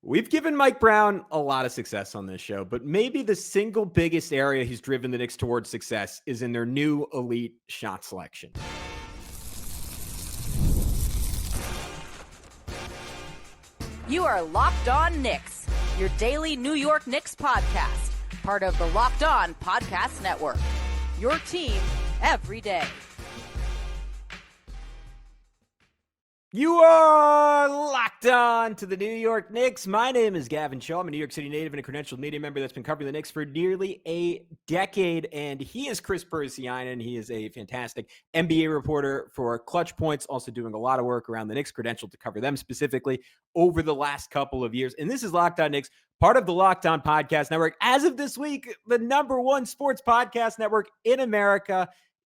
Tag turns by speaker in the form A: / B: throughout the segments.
A: We've given Mike Brown a lot of success on this show, but maybe the single biggest area he's driven the Knicks towards success is in their new elite shot selection.
B: You are Locked On Knicks, your daily New York Knicks podcast, part of the Locked On Podcast Network. Your team every day.
A: You are locked on to the New York Knicks. My name is Gavin Schall. I'm a New York City native and a credentialed media member that's been covering the Knicks for nearly a decade. And he is Kris Pursiainen. He is a fantastic NBA reporter for Clutch Points, also doing a lot of work around the Knicks, credentialed to cover them specifically over the last couple of years. And this is Locked On Knicks, part of the Locked On Podcast Network. As of this week, the #1 sports podcast network in America.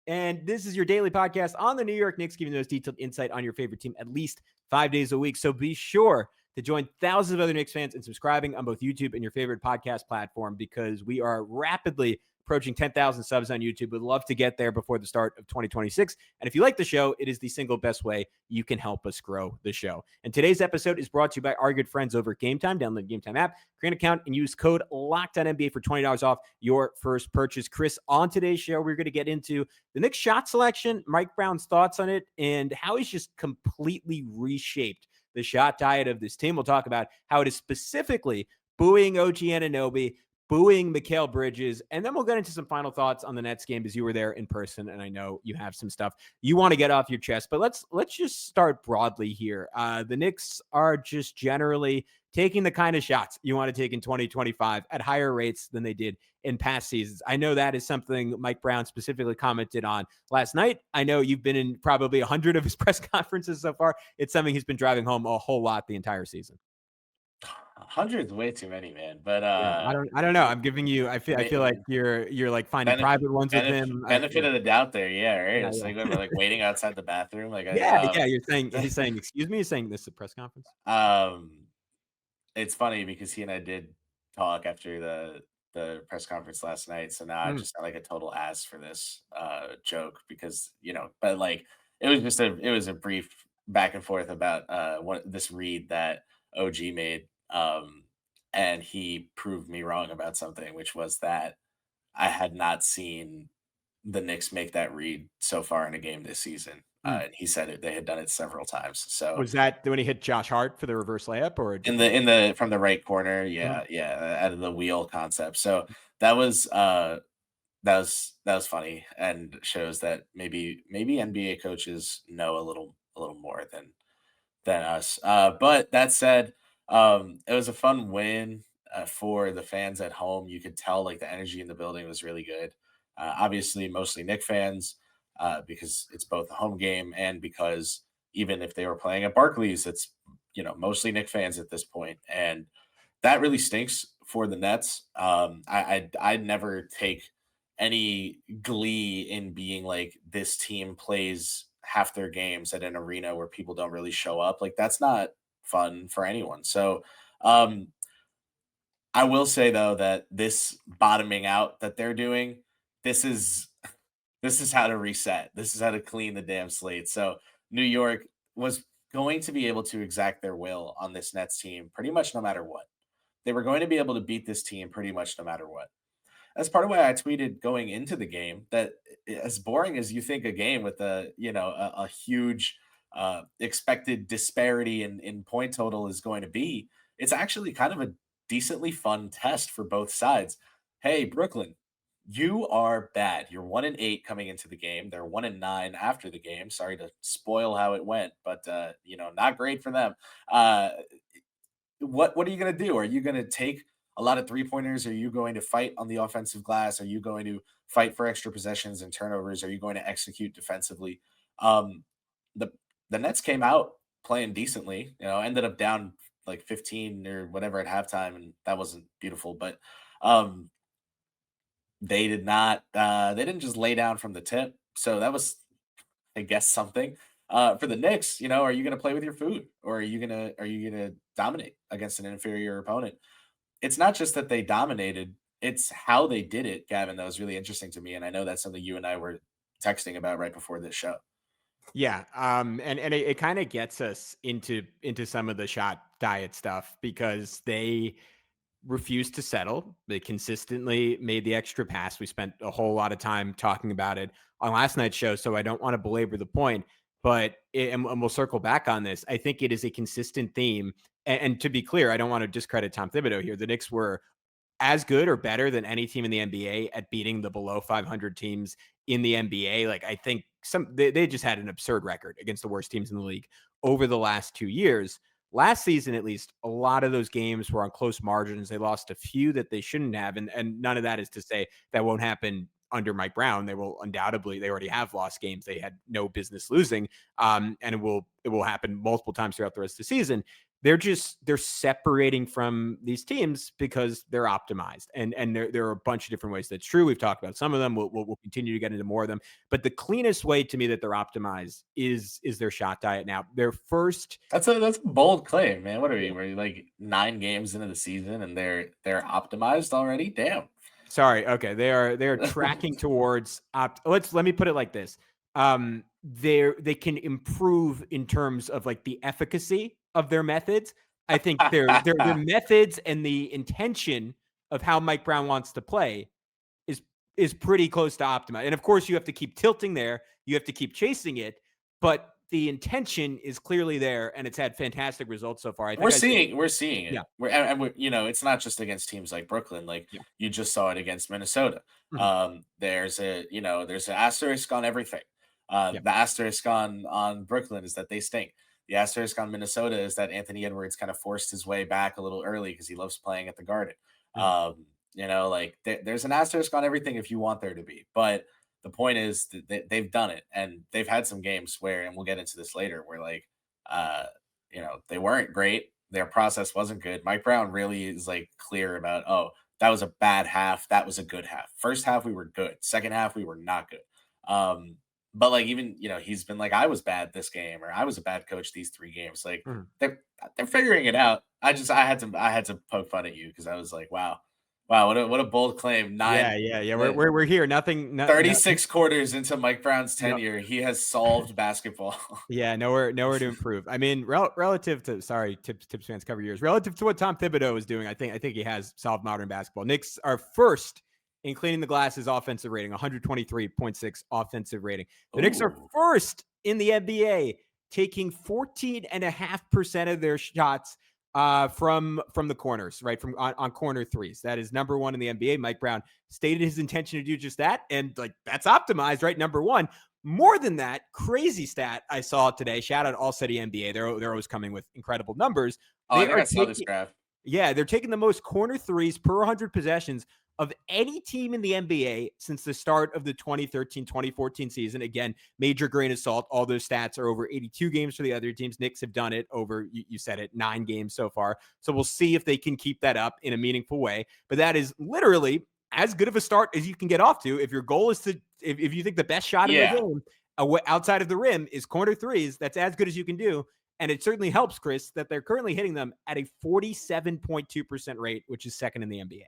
A: And this is your daily podcast on the New York Knicks, giving those detailed insight on your favorite team at least 5 days a week. So be sure to join thousands of other Knicks fans in subscribing on both YouTube and your favorite podcast platform, because we are rapidly approaching 10,000 subs on YouTube. We'd love to get there before the start of 2026. And if you like the show, it is the single best way you can help us grow the show. And today's episode is brought to you by our good friends over at Game Time. Download the Game Time app, create an account, and use code LOCKEDONNBA for $20 off your first purchase. Kris, on today's show, we're going to get into the Knicks shot selection, Mike Brown's thoughts on it, and how he's just completely reshaped the shot diet of this team. We'll talk about how it is specifically booing OG Anunoby, booing Mikal Bridges, and then we'll get into some final thoughts on the Nets game, as you were there in person, and I know you have some stuff you want to get off your chest. But let's just start broadly here. The Knicks are just generally taking the kind of shots you want to take in 2025 at higher rates than they did in past seasons. I know that is something Mike Brown specifically commented on last night. I know you've been in probably 100 of his press conferences so far. It's something he's been driving home a whole lot the entire season.
C: 100's way too many, man. But
A: yeah, I don't know. I'm giving you. I feel like you're like finding private ones with him.
C: Benefit of the doubt there, yeah, right.
A: Yeah,
C: it's
A: yeah.
C: like when we're like waiting outside the bathroom, like
A: yeah. You're saying he's saying excuse me. He's saying this is a press conference.
C: It's funny because he and I did talk after the press conference last night, so now I just sound like a total ass for this joke because but like it was a brief back and forth about this read that OG made. And he proved me wrong about something, which was that I had not seen the Knicks make that read so far in a game this season. And he said they had done it several times. So
A: was that when he hit Josh Hart for the reverse layup, or
C: in the from the right corner? Yeah, out of the wheel concept. So that was funny and shows that maybe NBA coaches know a little more than us. But that said, it was a fun win for the fans at home. You could tell like the energy in the building was really good. Obviously, mostly Knick fans because it's both a home game and because even if they were playing at Barclays, it's mostly Knick fans at this point, and that really stinks for the Nets. I'd never take any glee in being like this team plays half their games at an arena where people don't really show up. Like that's not fun for anyone. So I will say though that this bottoming out that they're doing, this is how to reset. This is how to clean the damn slate. So New York was going to be able to exact their will on this Nets team pretty much no matter what. They were going to be able to beat this team pretty much no matter what. That's part of why I tweeted going into the game that as boring as you think a game with a huge expected disparity in point total is going to be, it's actually kind of a decently fun test for both sides. Hey, Brooklyn, you are bad. You're 1-8 coming into the game. They're 1-9 after the game. Sorry to spoil how it went, but not great for them. What are you going to do? Are you going to take a lot of 3-pointers? Are you going to fight on the offensive glass? Are you going to fight for extra possessions and turnovers? Are you going to execute defensively? The Nets came out playing decently, ended up down like 15 or whatever at halftime, and that wasn't beautiful, but they didn't just lay down from the tip. So that was, I guess, something. For the Knicks, are you going to play with your food, or are you going to dominate against an inferior opponent? It's not just that they dominated, it's how they did it, Gavin, that was really interesting to me. And I know that's something you and I were texting about right before this show.
A: Yeah, and it kind of gets us into some of the shot diet stuff because they refuse to settle. They consistently made the extra pass. We spent a whole lot of time talking about it on last night's show, so I don't want to belabor the point, but and we'll circle back on this. I think it is a consistent theme. And to be clear, I don't want to discredit Tom Thibodeau here. The Knicks were as good or better than any team in the NBA at beating the below 500 teams in the NBA. Like I think they just had an absurd record against the worst teams in the league over the last 2 years. Last season, at least, a lot of those games were on close margins. They lost a few that they shouldn't have, and none of that is to say that won't happen under Mike Brown. They will undoubtedly. They already have lost games they had no business losing, and it will happen multiple times throughout the rest of the season. They're separating from these teams because they're optimized, and there are a bunch of different ways that's true. We've talked about some of them. We'll continue to get into more of them, but the cleanest way to me that they're optimized is their shot diet. Now, their first
C: That's a bold claim, man. What are we? We're like 9 games into the season and they're optimized already? Damn.
A: Sorry. Okay. They are tracking towards let me put it like this. They can improve in terms of like the efficacy of their methods. I think their methods and the intention of how Mike Brown wants to play is pretty close to optimized. And of course, you have to keep tilting there. You have to keep chasing it, but the intention is clearly there, and it's had fantastic results so far. I think
C: We're seeing it.
A: yeah,
C: It's not just against teams like Brooklyn. Like
A: yeah.
C: you just saw it against Minnesota.
A: Mhm.
C: There's an asterisk on everything.
A: Yeah.
C: The asterisk on Brooklyn is that they stink. The asterisk on Minnesota is that Anthony Edwards kind of forced his way back a little early because he loves playing at the Garden.
A: Mhm.
C: There's an asterisk on everything if you want there to be, but the point is that they've done it, and they've had some games where, and we'll get into this later, where uh, they weren't great. Their process wasn't good. Mike Brown really is like clear about, oh, that was a bad half. That was a good half. First half, we were good. Second half, we were not good. But like, even, he's been like, I was bad this game, or I was a bad coach these 3 games. Like
A: Mhm.
C: they're figuring it out. I had to poke fun at you because I was like, wow, what a bold claim.
A: Yeah. We're here. Nothing. No, no,
C: 36 quarters into Mike Brown's
A: no.
C: tenure, he has solved basketball.
A: Yeah, nowhere to improve. I mean, relative to tips fans cover years. Relative to what Tom Thibodeau is doing, I think he has solved modern basketball. Knicks are first in cleaning the glasses offensive rating, 123.6 offensive rating. The Knicks are
C: Ooh.
A: first in the NBA, taking 14.5% of their shots from the corners, right? From on corner threes. That is number 1 in the NBA. Mike Brown stated his intention to do just that, and like that's optimized, right? Number 1. More than that, crazy stat I saw today. Shout out All City NBA. They're always coming with incredible numbers.
C: Oh, I
A: They
C: think
A: are
C: I saw this
A: taking
C: graph.
A: yeah, they're taking the most corner threes per 100 possessions of any team in the NBA since the start of the 2013-2014 season. Again, major grain of salt. All those stats are over 82 games for the other teams. Knicks have done it over, you said it, 9 games so far. So we'll see if they can keep that up in a meaningful way. But that is literally as good of a start as you can get off to. If your goal is to, if you think the best shot in the
C: Yeah.
A: game outside of the rim is corner threes, that's as good as you can do. And it certainly helps, Kris, that they're currently hitting them at a 47.2% rate, which is second in the NBA.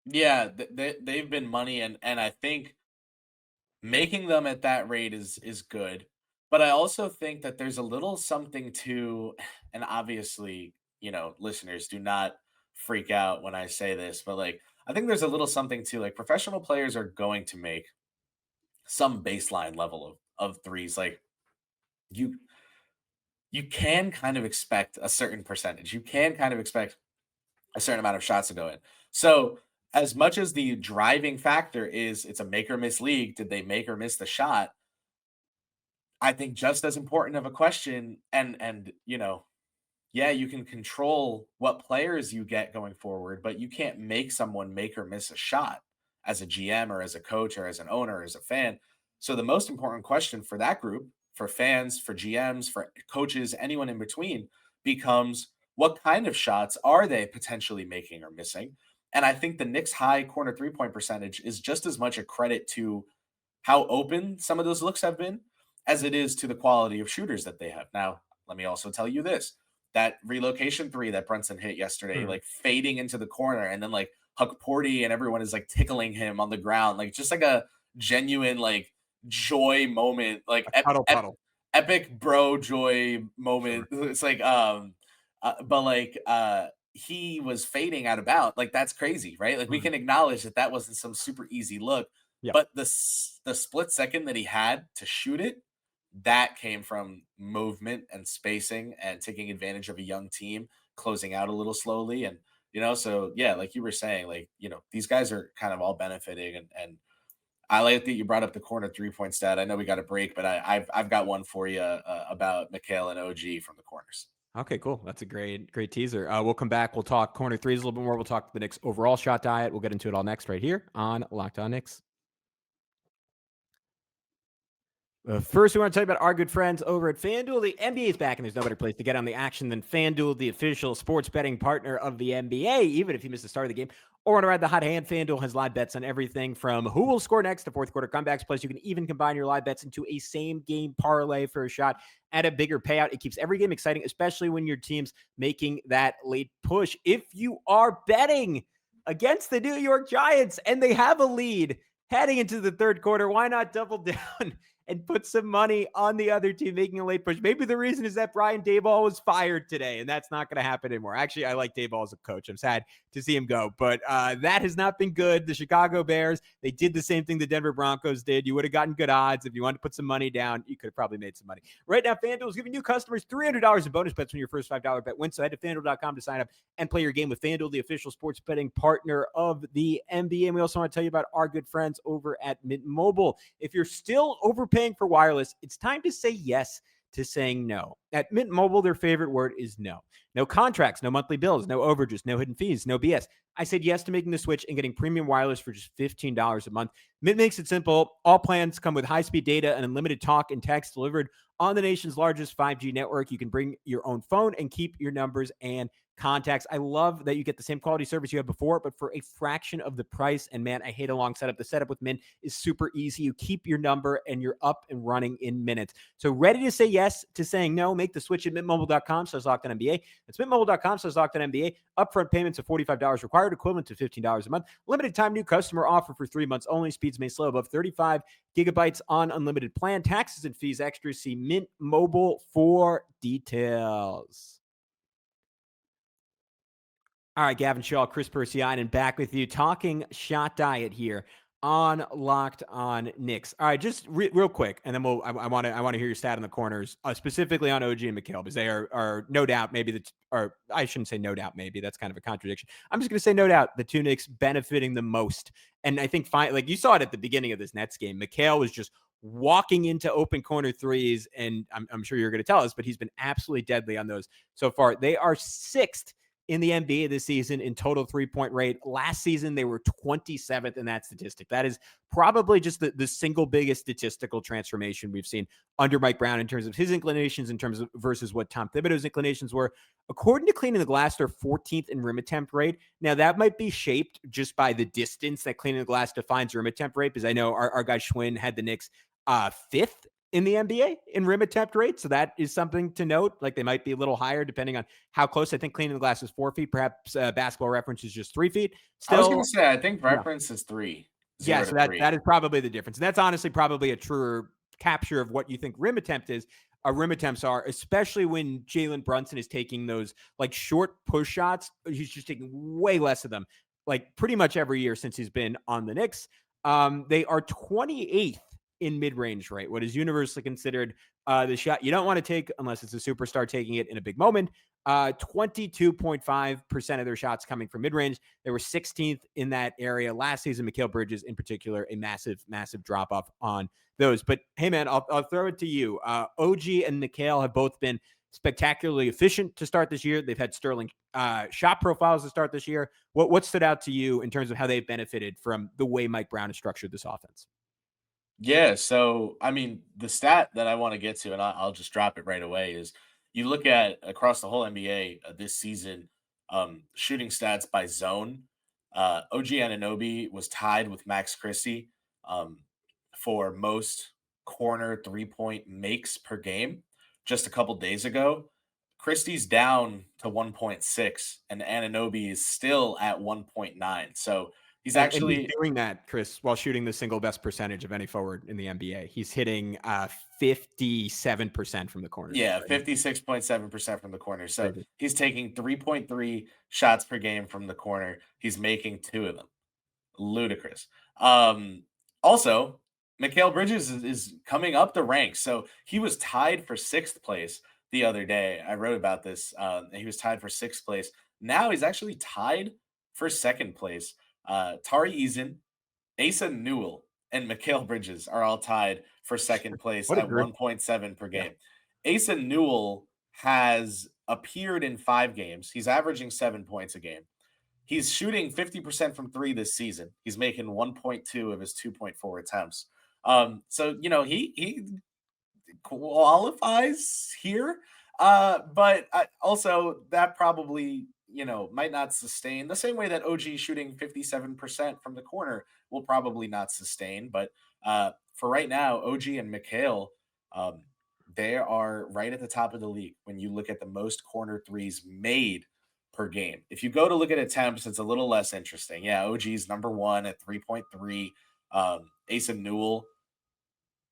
C: Yeah, they've been money, and I think making them at that rate is good. But I also think that there's a little something to, and obviously, listeners, do not freak out when I say this, but like I think there's a little something to, like, professional players are going to make some baseline level of threes. Like you you can kind of expect a certain percentage. You can kind of expect a certain amount of shots to go in. So, as much as the driving factor is it's a make or miss league, did they make or miss the shot? I think just as important of a question, and yeah, you can control what players you get going forward, but you can't make someone make or miss a shot as a GM or as a coach or as an owner or as a fan. So the most important question for that group, for fans, for GMs, for coaches, anyone in between, becomes what kind of shots are they potentially making or missing? And I think the Knicks' high corner 3-point percentage is just as much a credit to how open some of those looks have been as it is to the quality of shooters that they have. Now, let me also tell you this: that relocation 3 that Brunson hit yesterday,
A: Mhm.
C: like fading into the corner, and then like Huck Porty and everyone is like tickling him on the ground, like just like a genuine like joy moment, like
A: A cuddle puddle.
C: epic bro joy moment.
A: Sure.
C: It's like but like he was fading out of bounds. Like that's crazy, right? Like we
A: Mhm.
C: can acknowledge that that wasn't some super easy look,
A: Yep.
C: but the split second that he had to shoot it, that came from movement and spacing and taking advantage of a young team closing out a little slowly. And so yeah, like you were saying, like these guys are kind of all benefiting. And I like that you brought up the corner 3-point stat. I know we got a break, but I've got one for you about Mikal and OG from the corners.
A: Okay, cool. That's a great teaser. We'll come back. We'll talk corner threes a little bit more. We'll talk the Knicks overall shot diet. We'll get into it all next right here on Locked On Knicks. First, we want to tell you about our good friends over at FanDuel. The NBA is back, and there's no better place to get on the action than FanDuel, the official sports betting partner of the NBA. Even if you missed the start of the game or want to ride the hot hand, FanDuel has live bets on everything from who will score next to fourth quarter comebacks. Plus, you can even combine your live bets into a same game parlay for a shot at a bigger payout. It keeps every game exciting, especially when your team's making that late push. If you are betting against the New York Giants and they have a lead heading into the third quarter, why not double down and put some money on the other team making a late push? Maybe the reason is that Brian Daboll was fired today, and that's not going to happen anymore. Actually, I like Daboll as a coach. I'm sad to see him go, but that has not been good. The Chicago Bears, they did the same thing the Denver Broncos did. You would have gotten good odds. If you wanted to put some money down, you could have probably made some money. Right now, FanDuel is giving new customers $300 in bonus bets when your first $5 bet wins. So head to FanDuel.com to sign up and play your game with FanDuel, the official sports betting partner of the NBA. And we also want to tell you about our good friends over at Mint Mobile. If you're still overpaying for wireless, it's time to say yes to saying no. At Mint Mobile, their favorite word is no. No contracts, no monthly bills, no overages, no hidden fees, no BS. I said yes to making the switch and getting premium wireless for just $15 a month. Mint makes it simple. All plans come with high-speed data and unlimited talk and text delivered on the nation's largest 5G network. You can bring your own phone and keep your numbers and contacts. I love that you get the same quality service you had before, but for a fraction of the price. And man, I hate a long setup. The setup with Mint is super easy. You keep your number and you're up and running in minutes. So ready to say yes to saying no? Make the switch at mintmobile.com/LockedOnNBA. That's mintmobile.com/LockedOnNBA. Upfront payments of $45 required, equivalent to $15 a month. Limited time new customer offer for 3 months only. Speeds may slow above 35 gigabytes on unlimited plan. Taxes and fees extra. See Mint Mobile for details. All right, Gavin, Schall, Kris Pursiainen back with you talking shot diet here on Locked On Knicks. All right, just real quick, and then I want to hear your stat on the corners, specifically on OG and Mikal, because they are no doubt or I shouldn't say no doubt, maybe that's kind of a contradiction. I'm just going to say no doubt the two Knicks benefiting the most, and I think like you saw it at the beginning of this Nets game. Mikal was just walking into open corner threes, and I'm sure you're going to tell us, but he's been absolutely deadly on those so far. They are sixth in the NBA this season in total three-point rate. Last season, they were 27th in that statistic. That is probably just the single biggest statistical transformation we've seen under Mike Brown in terms of his inclinations, in terms of versus what Tom Thibodeau's inclinations were. According to Cleaning the Glass, they're 14th in rim attempt rate. Now, that might be shaped just by the distance that Cleaning the Glass defines rim attempt rate, because I know our guy Schwinn had the Knicks fifth in the NBA in rim attempt rate. So that is something to note. Like they might be a little higher depending on how close. I think Cleaning the Glass is 4 feet. Perhaps Basketball Reference is just 3 feet.
C: I was going
A: Still,
C: to say, I think
A: yeah.
C: reference is 3,
A: Yeah,
C: 0
A: so
C: to
A: that
C: 3.
A: is probably the difference. And that's honestly probably a truer capture of what you think rim attempt is. Rim attempts are, especially when Jalen Brunson is taking those like short push shots. He's just taking way less of them, like pretty much every year since he's been on the Knicks. They are 28th in mid-range rate, what is universally considered the shot you don't want to take unless it's a superstar taking it in a big moment. 22.5% of their shots coming from mid-range. They were 16th in that area last season. Mikal Bridges, in particular, a massive drop-off on those. But, hey, man, I'll throw it to you. OG and Mikal have both been spectacularly efficient to start this year. They've had sterling shot profiles to start this year. What stood out to you in terms of how they've benefited from the way Mike Brown has structured this offense?
C: Yeah, so I mean, the stat that I want to get to, and I'll just drop it right away, is you look at across the whole NBA this season, shooting stats by zone. OG Anunoby was tied with Max Christie um, for most corner 3-point makes per game just a couple days ago. Christie's down to 1.6, and Anunoby is still at 1.9. So He's
A: And he's
C: actually
A: doing that, Kris, while shooting the single best percentage of any forward in the NBA. He's hitting 57% from the corner.
C: yeah,
A: Right?
C: 56.7% from the corner. So
A: Crazy.
C: he's taking 3.3 shots per game from the corner. He's making 2 of them. Ludicrous. Also, Mikal Bridges is coming up the ranks. So he was tied for 6th place the other day. I wrote about this. And he was tied for 6th place. Now he's actually tied for 2nd place. Tari Eason, Asa Newell, and Mikal Bridges are all tied for 2nd place
A: What a
C: at
A: group.
C: 1.7 per
A: Yeah.
C: game. Asa Newell has appeared in 5 games. He's averaging 7 points a game. He's shooting 50% from 3 this season. He's making 1.2 of his 2.4 attempts. So he qualifies here. But also that probably, might not sustain the same way that OG shooting 57% from the corner will probably not sustain. But for right now, OG and Mikal, um, they are right at the top of the league when you look at the most corner threes made per game. If you go to look at attempts, it's a little less interesting. Yeah, OG's number 1 at 3.3. Asa Newell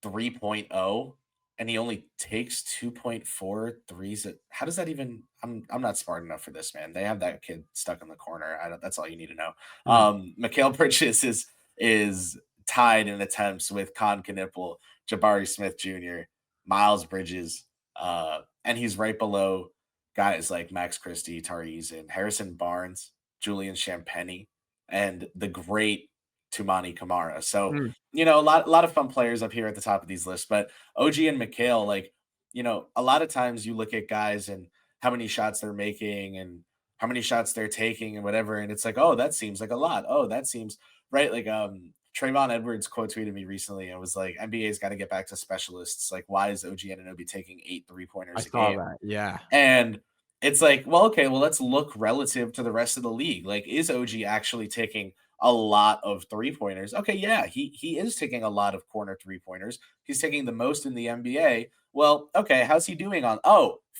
C: 3.0, and he only takes 2.4 threes. How does that even? I'm not smart enough for this, man. They have that kid stuck in the corner. I don't. That's all you need to know.
A: Mm.
C: Mikal Bridges is tied in attempts with Con Knipple, Jabari Smith Jr., Miles Bridges, and he's right below guys like Max Christie, Tari Eason, Harrison Barnes, Julian Champagny, and the great Tumani Kamara. So
A: Mm.
C: a lot of fun players up here at the top of these lists. But OG and Mikal, like, a lot of times you look at guys and how many shots they're making and how many shots they're taking and whatever, and it's like, oh, that seems like a lot. Oh, that seems right. Like Trayvon Edwards quote tweeted me recently and was like, NBA's got to get back to specialists. Like, why is OG Anunoby taking 8
A: I
C: three-pointers a
A: saw
C: game?
A: that. Yeah.
C: And it's like, well, okay, well, let's look relative to the rest of the league. Like, is OG actually taking a lot of 3-pointers? Okay, yeah, he is taking a lot of corner 3-pointers. He's taking the most in the NBA. Well, okay, how's he doing on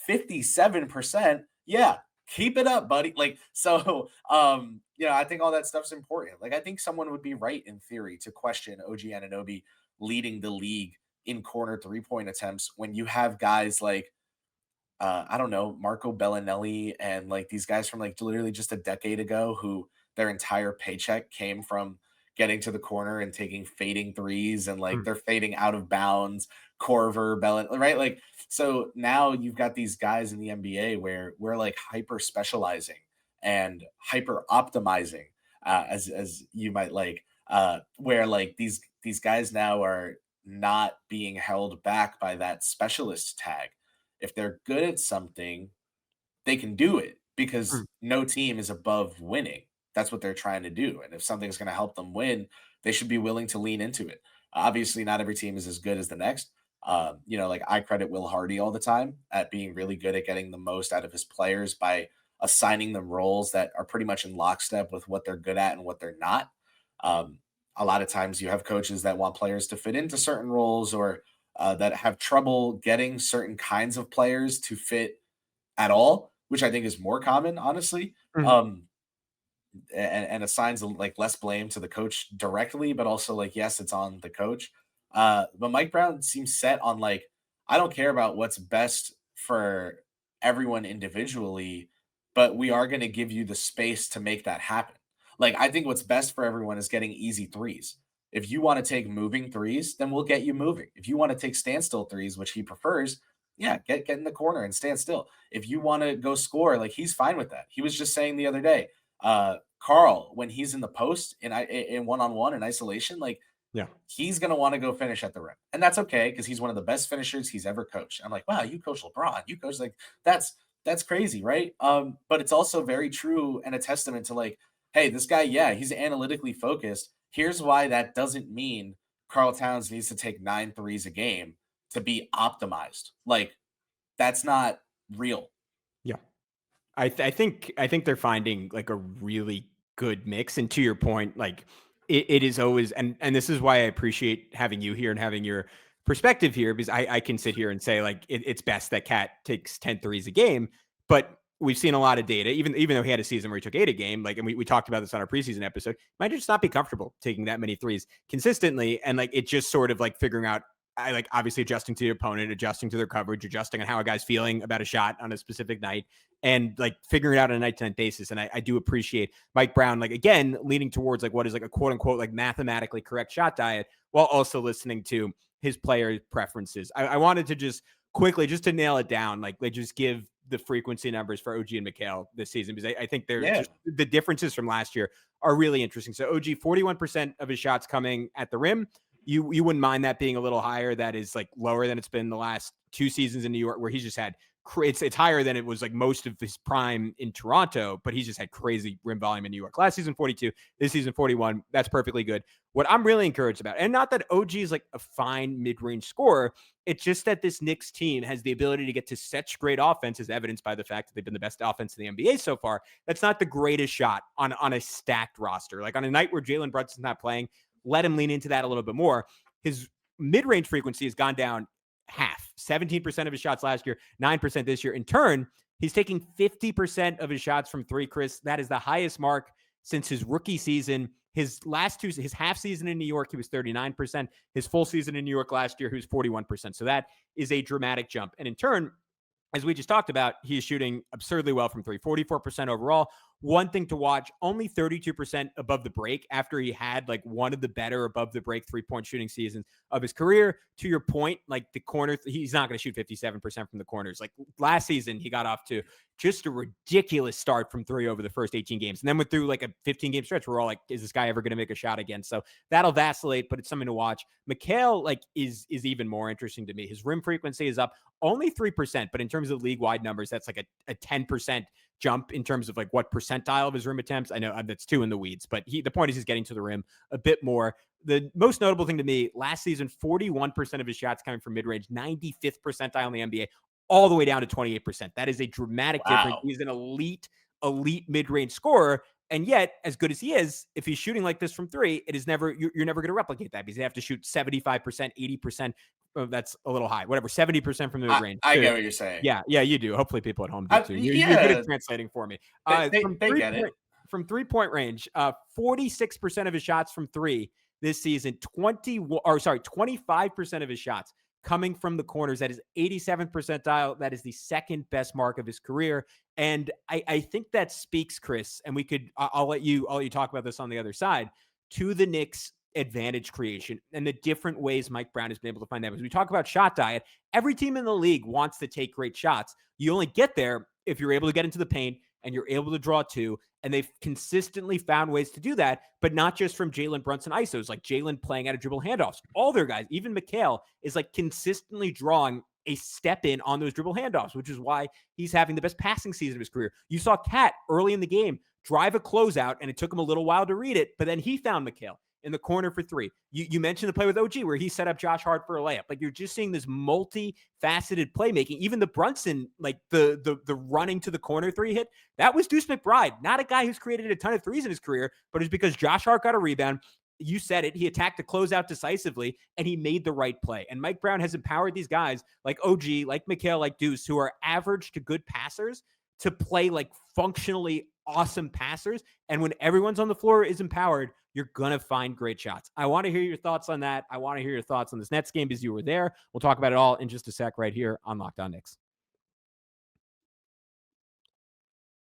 C: 57%? Yeah, keep it up, buddy. Like, so I think all that stuff's important. Like, I think someone would be right in theory to question OG Anunoby leading the league in corner 3-point attempts when you have guys like I don't know, Marco Bellinelli and like these guys from like literally just a decade ago who their entire paycheck came from getting to the corner and taking fading threes and like
A: Mm.
C: they're fading out of bounds, Corver, Bellin, right? Like, so now you've got these guys in the NBA where we're like hyper specializing and hyper optimizing, as you might like, where like these guys now are not being held back by that specialist tag. If they're good at something, they can do it
A: Mm.
C: because no team is above winning. That's what they're trying to do. And if something's going to help them win, they should be willing to lean into it. Obviously, not every team is as good as the next. Like I credit Will Hardy all the time at being really good at getting the most out of his players by assigning them roles that are pretty much in lockstep with what they're good at and what they're not. Um, a lot of times you have coaches that want players to fit into certain roles or that have trouble getting certain kinds of players to fit at all, which I think is more common, honestly.
A: Mm.
C: And assigns like less blame to the coach directly, but also like, yes, it's on the coach. But Mike Brown seems set on like, I don't care about what's best for everyone individually, but we are going to give you the space to make that happen. Like, I think what's best for everyone is getting easy threes. If you want to take moving threes, then we'll get you moving. If you want to take standstill threes, which he prefers, yeah, get in the corner and stand still. If you want to go score, like he's fine with that. He was just saying the other day, Karl, when he's in the post in one-on-one in isolation, like
A: Yeah.
C: he's gonna want to go finish at the rim, and that's okay because he's one of the best finishers he's ever coached. I'm like, wow, you coach LeBron, you coach like that's crazy, right? But it's also very true and a testament to like, hey, this guy, yeah, he's analytically focused. Here's why that doesn't mean Karl Towns needs to take 9 threes a game to be optimized. Like that's not real.
A: Yeah. I think they're finding like a really good mix. And to your point, like it is always and this is why I appreciate having you here and having your perspective here because I can sit here and say like it's best that Cat takes 10 threes a game, but we've seen a lot of data, even though he had a season where he took 8 a game, like, and we talked about this on our preseason episode, might just not be comfortable taking that many threes consistently. And like, it just sort of like figuring out, I like obviously adjusting to the opponent, adjusting to their coverage, adjusting on how a guy's feeling about a shot on a specific night, and like figuring it out on a night-to-night basis. And I do appreciate Mike Brown, like, again, leaning towards like what is like a quote unquote like mathematically correct shot diet, while also listening to his player preferences. I wanted to just quickly, just to nail it down, like just give the frequency numbers for OG and Mikal this season, because I think they're just the differences from last year are really interesting. So OG, 41% of his shots coming at the rim. You wouldn't mind that being a little higher. That is like lower than it's been the last 2 seasons in New York, where he's just had it's higher than it was like most of his prime in Toronto, but he's just had crazy rim volume in New York. Last season 42, this season 41. That's perfectly good. What I'm really encouraged about, and not that OG is like a fine mid-range scorer, it's just that this Knicks team has the ability to get to such great offense, as evidenced by the fact that they've been the best offense in the NBA so far. That's not the greatest shot on a stacked roster. Like on a night where Jalen Brunson's not playing, let him lean into that a little bit more. His mid-range frequency has gone down half, 17% of his shots last year, 9% this year. In turn, he's taking 50% of his shots from three, Kris. That is the highest mark since his rookie season. His half season in New York, he was 39%. His full season in New York last year, he was 41%. So that is a dramatic jump. And in turn, as we just talked about, he is shooting absurdly well from three, 44% overall. One thing to watch, only 32% above the break after he had like one of the better above the break 3-point shooting seasons of his career. To your point, like the corner, he's not going to shoot 57% from the corners. Like last season, he got off to just a ridiculous start from three over the first 18 games. And then went through like a 15-game stretch where we're all like, is this guy ever going to make a shot again? So that'll vacillate, but it's something to watch. Mikal like is even more interesting to me. His rim frequency is up only 3%, but in terms of league-wide numbers, that's like a 10% jump in terms of like what percentile of his rim attempts. I know that's 2 in the weeds, but the point is he's getting to the rim a bit more. The most notable thing to me, last season, 41% of his shots coming from mid-range, 95th percentile in the NBA, all the way down to 28%. That is a dramatic difference. He's an elite mid-range scorer. And yet, as good as he is, if he's shooting like this from three, it is never, you're never going to replicate that, because they have to shoot 75%, 80%. That's a little high. Whatever, 70% from the mid-range.
C: I get what you're saying.
A: Yeah, you do. Hopefully people at home do too. You're good at translating for me.
C: They get it.
A: From 3-point range, 46% of his shots from three this season, 25% of his shots coming from the corners. That is 87th percentile. That is the second best mark of his career. And I think that speaks, Kris, and I'll let you talk about this on the other side, to the Knicks' advantage creation and the different ways Mike Brown has been able to find that. As we talk about shot diet, every team in the league wants to take great shots. You only get there if you're able to get into the paint and you're able to draw two. And they've consistently found ways to do that, but not just from Jalen Brunson ISOs, like Jalen playing out of dribble handoffs. All their guys, even Mikal, is like consistently drawing a step in on those dribble handoffs, which is why he's having the best passing season of his career. You saw Cat early in the game drive a closeout, and it took him a little while to read it, but then he found Mikal in the corner for three. You mentioned the play with OG where he set up Josh Hart for a layup. Like, you're just seeing this multi-faceted playmaking. Even the Brunson, like the running to the corner three hit, that was Deuce McBride, not a guy who's created a ton of threes in his career, but it's because Josh Hart got a rebound. You said it. He attacked the closeout decisively, and he made the right play. And Mike Brown has empowered these guys like OG, like Mikal, like Deuce, who are average to good passers, to play like functionally awesome passers. And when everyone's on the floor is empowered, you're going to find great shots. I want to hear your thoughts on that. I want to hear your thoughts on this Nets game, because you were there. We'll talk about it all in just a sec right here on Locked On Knicks.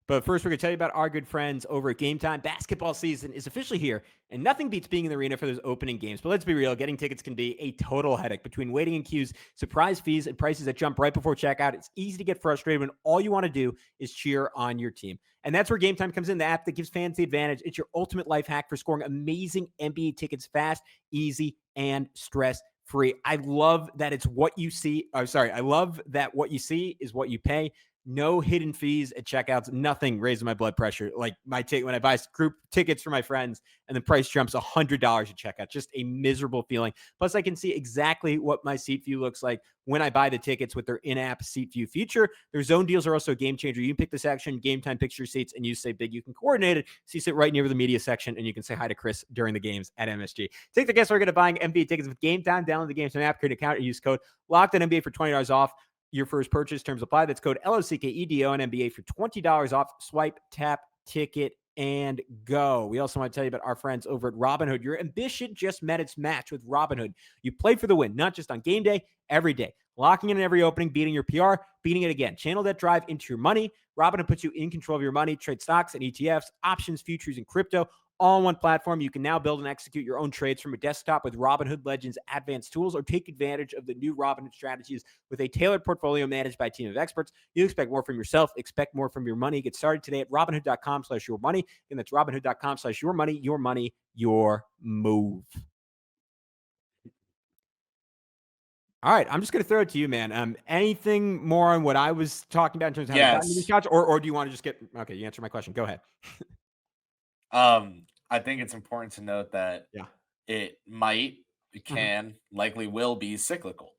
A: But first, we're going to tell you about our good friends over at Game Time. Basketball season is officially here, and nothing beats being in the arena for those opening games. But let's be real, getting tickets can be a total headache. Between waiting in queues, surprise fees, and prices that jump right before checkout, it's easy to get frustrated when all you want to do is cheer on your team. And that's where Game Time comes in, the app that gives fans the advantage. It's your ultimate life hack for scoring amazing NBA tickets fast, easy, and stress-free. I love that it's what you see. I love that what you see is what you pay. No hidden fees at checkouts. Nothing raises my blood pressure like when I buy group tickets for my friends and the price jumps $100 at checkout. Just a miserable feeling. Plus, I can see exactly what my seat view looks like when I buy the tickets with their in-app seat view feature. Their zone deals are also a game changer. You can pick the section, Game Time picks your seats, and you say big. You can coordinate it so you sit right near the media section, and you can say hi to Kris during the games at MSG. Take the guesswork into buying NBA tickets with Game Time. Download the Game Time app, create an account, and use code LOCKEDONNBA for $20 off. your first purchase. Terms apply. That's code LOCKEDONNBA for $20 off. Swipe, tap, ticket, and go. We also want to tell you about our friends over at Robinhood. Your ambition just met its match with Robinhood. You play for the win, not just on game day, every day. Locking in every opening, beating your PR, beating it again. Channel that drive into your money. Robinhood puts you in control of your money. Trade stocks and ETFs, options, futures, and crypto all on one platform. You can now build and execute your own trades from a desktop with Robinhood Legends advanced tools, or take advantage of the new Robinhood strategies with a tailored portfolio managed by a team of experts. You expect more from yourself, expect more from your money. Get started today at Robinhood.com/yourmoney. And that's Robinhood.com/yourmoney, your money, your move. All right, I'm just going to throw it to you, man. Anything more on what I was talking about in terms of how to gotten these shots, or do you want to just get? Okay, you answer my question. Go ahead.
C: I think it's important to note that it might, it can, likely will be cyclical.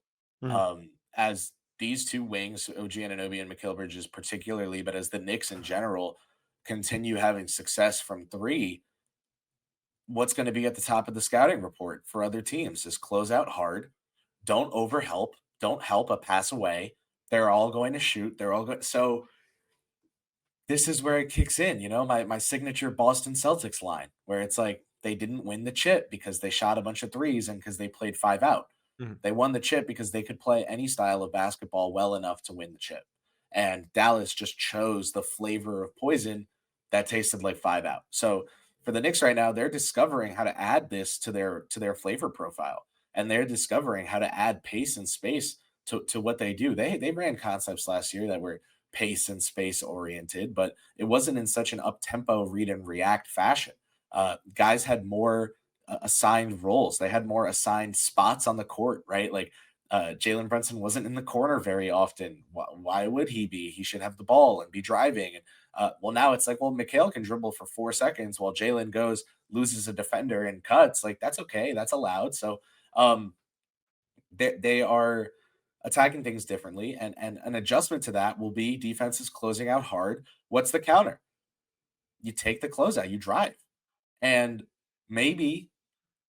C: As these two wings, OG Anunoby and Mikal Bridges particularly, but as the Knicks in general continue having success from three, what's going to be at the top of the scouting report for other teams is close out hard, don't overhelp, don't help a pass away. They're all going to shoot. They're all going. So this is where it kicks in, my signature Boston Celtics line, where it's like they didn't win the chip because they shot a bunch of threes and because they played 5 out. They won the chip because they could play any style of basketball well enough to win the chip. And Dallas just chose the flavor of poison that tasted like 5 out. So for the Knicks right now, they're discovering how to add this to their flavor profile, and they're discovering how to add pace and space to what they do. They ran concepts last year that were pace and space oriented, but it wasn't in such an up tempo read and react fashion. Guys had more assigned roles. They had more assigned spots on the court, right? Like Jalen Brunson wasn't in the corner very often. Why would he be? He should have the ball and be driving. And well, now it's like, well, Mikal can dribble for 4 seconds while Jalen goes, loses a defender and cuts. Like, that's okay. That's allowed. So they are attacking things differently, and an adjustment to that will be defenses closing out hard. What's the counter? You take the closeout, you drive, and maybe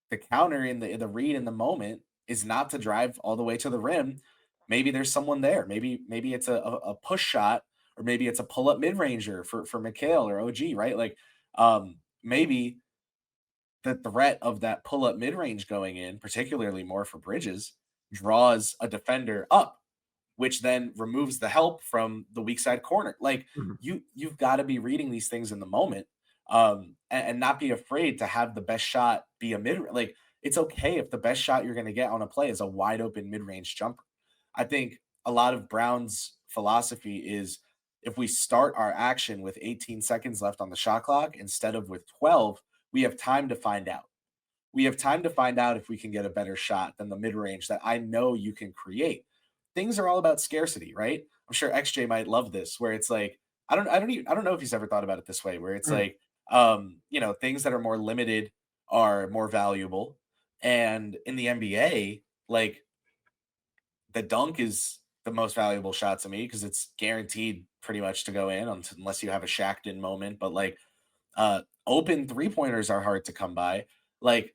C: the counter in the read in the moment is not to drive all the way to the rim. Maybe there's someone there. Maybe it's a push shot, or maybe it's a pull up mid ranger for Mikal or OG, right? Like maybe the threat of that pull up mid range going in, particularly more for Bridges, draws a defender up, which then removes the help from the weak side corner. Like you've got to be reading these things in the moment, and not be afraid to have the best shot be a mid. Like, it's okay if the best shot you're going to get on a play is a wide open mid range jumper. I think a lot of Brown's philosophy is, if we start our action with 18 seconds left on the shot clock instead of with 12, we have time to find out. We have time to find out if we can get a better shot than the mid range that I know you can create. Things are all about scarcity, right? I'm sure XJ might love this, where it's like, I don't know if he's ever thought about it this way, where it's like, things that are more limited are more valuable. And in the NBA, like, the dunk is the most valuable shot to me because it's guaranteed pretty much to go in unless you have a Shackton moment. But like, open 3-pointers are hard to come by. Like,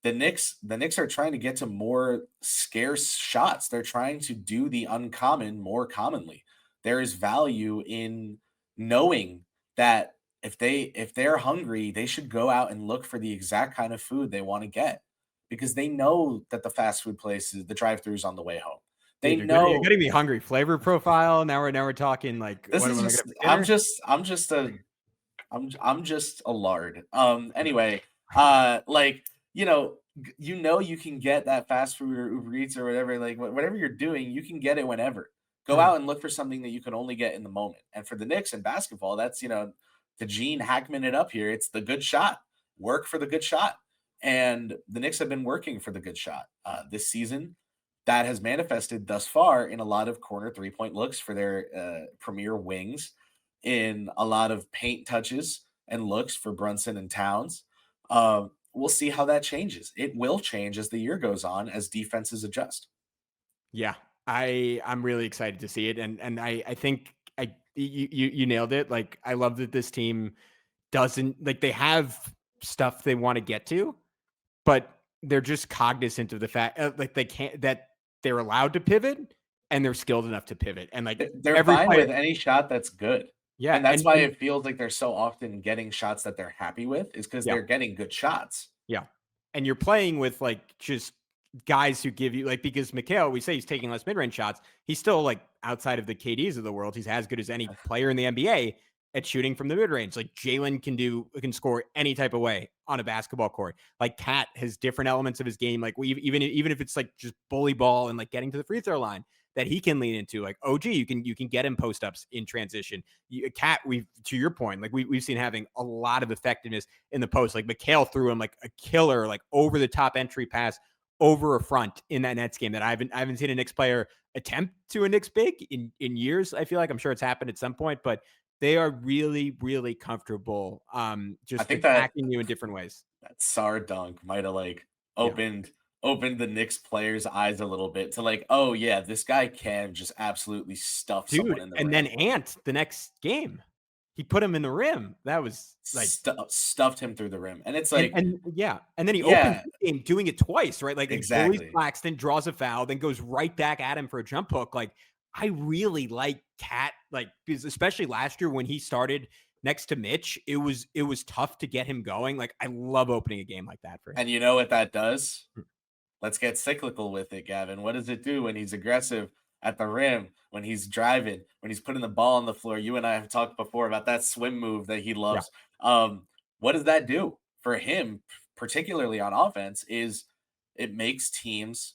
C: the Knicks are trying to get to more scarce shots. They're trying to do the uncommon more commonly. There is value in knowing that if they're hungry, they should go out and look for the exact kind of food they want to get, because they know that the fast food places, the drive-throughs on the way home. They know
A: you're getting me hungry. Flavor profile. Now we're talking like,
C: this is just, I'm just a lard. Anyway, like, you can get that fast food or Uber Eats or whatever, like whatever you're doing, you can get it whenever. Go out and look for something that you can only get in the moment. And for the Knicks in basketball, that's, the Gene Hackman it up here. It's the good shot. Work for the good shot. And the Knicks have been working for the good shot this season. That has manifested thus far in a lot of corner 3-point looks for their premier wings, in a lot of paint touches and looks for Brunson and Towns. We'll see how that changes. It will change as the year goes on, as defenses adjust.
A: Yeah, I'm really excited to see it, and I think you nailed it. Like, I love that this team doesn't, like, they have stuff they want to get to, but they're just cognizant of the fact, like, that they're allowed to pivot, and they're skilled enough to pivot. And like
C: They're
A: every
C: fine
A: player,
C: with any shot that's good.
A: yeah,
C: And that's why it feels like they're so often getting shots that they're happy with, is because
A: yeah.
C: they're getting good shots.
A: Yeah. And you're playing with like just guys who give you like, because Mikal, we say he's taking less mid-range shots. He's still like outside of the KDs of the world. He's as good as any player in the NBA at shooting from the mid-range. Like Jalen can score any type of way on a basketball court. Like Cat has different elements of his game. Like even if it's like just bully ball and like getting to the free throw line that he can lean into. Like OG, you can get him post ups in transition. Cat, to your point, like we've seen having a lot of effectiveness in the post. Like Mikal threw him like a killer, like over the top entry pass over a front in that Nets game that I haven't seen a Knicks player attempt to a Knicks big in years. I feel like, I'm sure it's happened at some point, but they are really, really comfortable
C: I
A: just
C: think that
A: attacking you in different ways.
C: that Sar dunk might have like
A: Yeah.
C: opened the Knicks players' eyes a little bit to like, oh yeah, this guy can just absolutely stuff someone
A: Dude,
C: in the
A: and
C: rim.
A: then Ant the next game, he put him in the rim. That was like
C: Stuffed him through the rim. And it's like,
A: and yeah, and then he opened
C: yeah,
A: the game doing it twice, right? Like bullies
C: exactly.
A: Claxton, draws a foul, then goes right back at him for a jump hook. Like I really like Cat, like because especially last year when he started next to Mitch, it was tough to get him going. Like I love opening a game like that for him.
C: And you know what that does? Let's get cyclical with it, Gavin. What does it do when he's aggressive at the rim, when he's driving, when he's putting the ball on the floor? You and I have talked before about that swim move that he
A: Yeah.
C: loves. What does that do for him, particularly on offense? Is it makes teams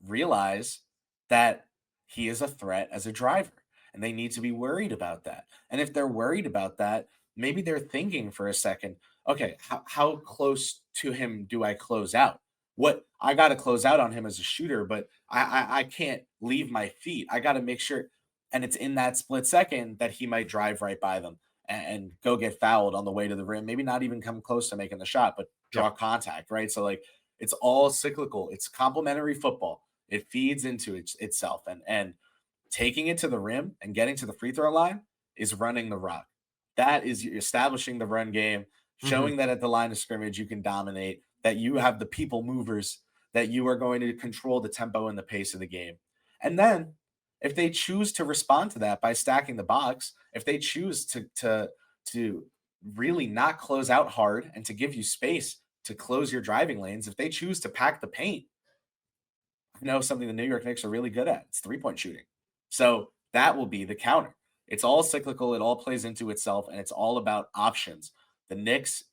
C: realize that he is a threat as a driver, and they need to be worried about that. And if they're worried about that, maybe they're thinking for a second, okay, how close to him do I close out? What I got to close out on him as a shooter, but I can't leave my feet. I got to make sure, and it's in that split second that he might drive right by them and go get fouled on the way to the rim. Maybe not even come close to making the shot, but draw contact, right? So like it's all cyclical. It's complementary football. It feeds into itself, and taking it to the rim and getting to the free throw line is running the rock. That is establishing the run game, showing that at the line of scrimmage you can dominate, that you have the people movers, that you are going to control the tempo and the pace of the game. And then if they choose to respond to that by stacking the box, if they choose to really not close out hard and to give you space to close your driving lanes, if they choose to pack the paint, I know something the New York Knicks are really good at. It's three-point shooting. So that will be the counter. It's all cyclical. It all plays into itself, and it's all about options. The Knicks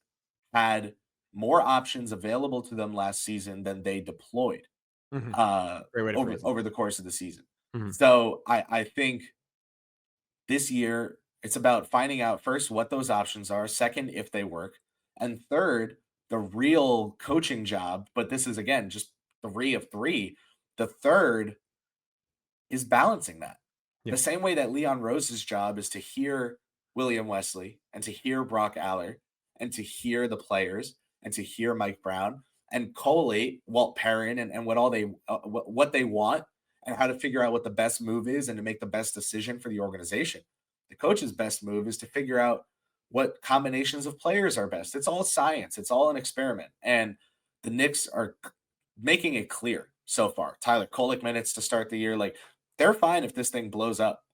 C: had more options available to them last season than they deployed
A: Great way to phrase it.
C: over the course of the season.
A: Mhm.
C: So I think this year it's about finding out first what those options are, second if they work, and third the real coaching job. But this is again just 3 of 3. The third is balancing that.
A: Yeah.
C: The same way that Leon Rose's job is to hear William Wesley and to hear Brock Aller and to hear the players and to hear Mike Brown and collate Walt Perrin and what they want and how to figure out what the best move is and to make the best decision for the organization. The coach's best move is to figure out what combinations of players are best. It's all science. It's all an experiment. And the Knicks are making it clear so far. Tyler Kolek minutes to start the year. Like they're fine if this thing blows up,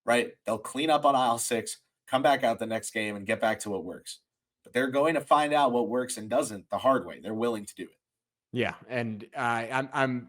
C: right? They'll clean up on aisle 6, come back out the next game and get back to what works. But they're going to find out what works and doesn't the hard way. They're willing to do it.
A: Yeah, and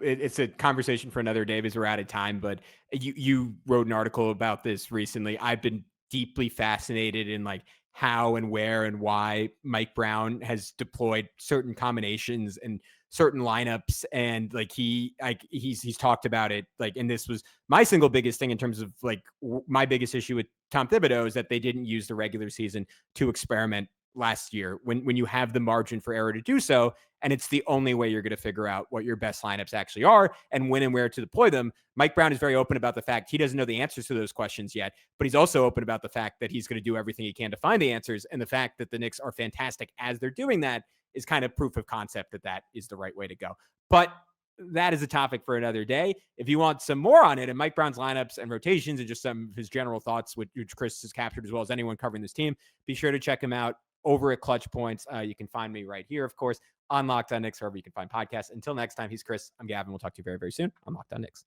A: it's a conversation for another day because we're out of time. But you wrote an article about this recently. I've been deeply fascinated in like how and where and why Mike Brown has deployed certain combinations and certain lineups, and like he's talked about it. Like, and this was my single biggest thing in terms of like my biggest issue with Tom Thibodeau is that they didn't use the regular season to experiment last year when you have the margin for error to do so. And it's the only way you're going to figure out what your best lineups actually are and when and where to deploy them. Mike Brown is very open about the fact he doesn't know the answers to those questions yet, but he's also open about the fact that he's going to do everything he can to find the answers. And the fact that the Knicks are fantastic as they're doing that is kind of proof of concept that that is the right way to go. But that is a topic for another day. If you want some more on it and Mike Brown's lineups and rotations and just some of his general thoughts, which Kris has captured as well as anyone covering this team, be sure to check him out over at Clutch Points. You can find me right here, of course, on Locked On Knicks, wherever you can find podcasts. Until next time, he's Kris. I'm Gavin. We'll talk to you very, very soon on Locked On Knicks.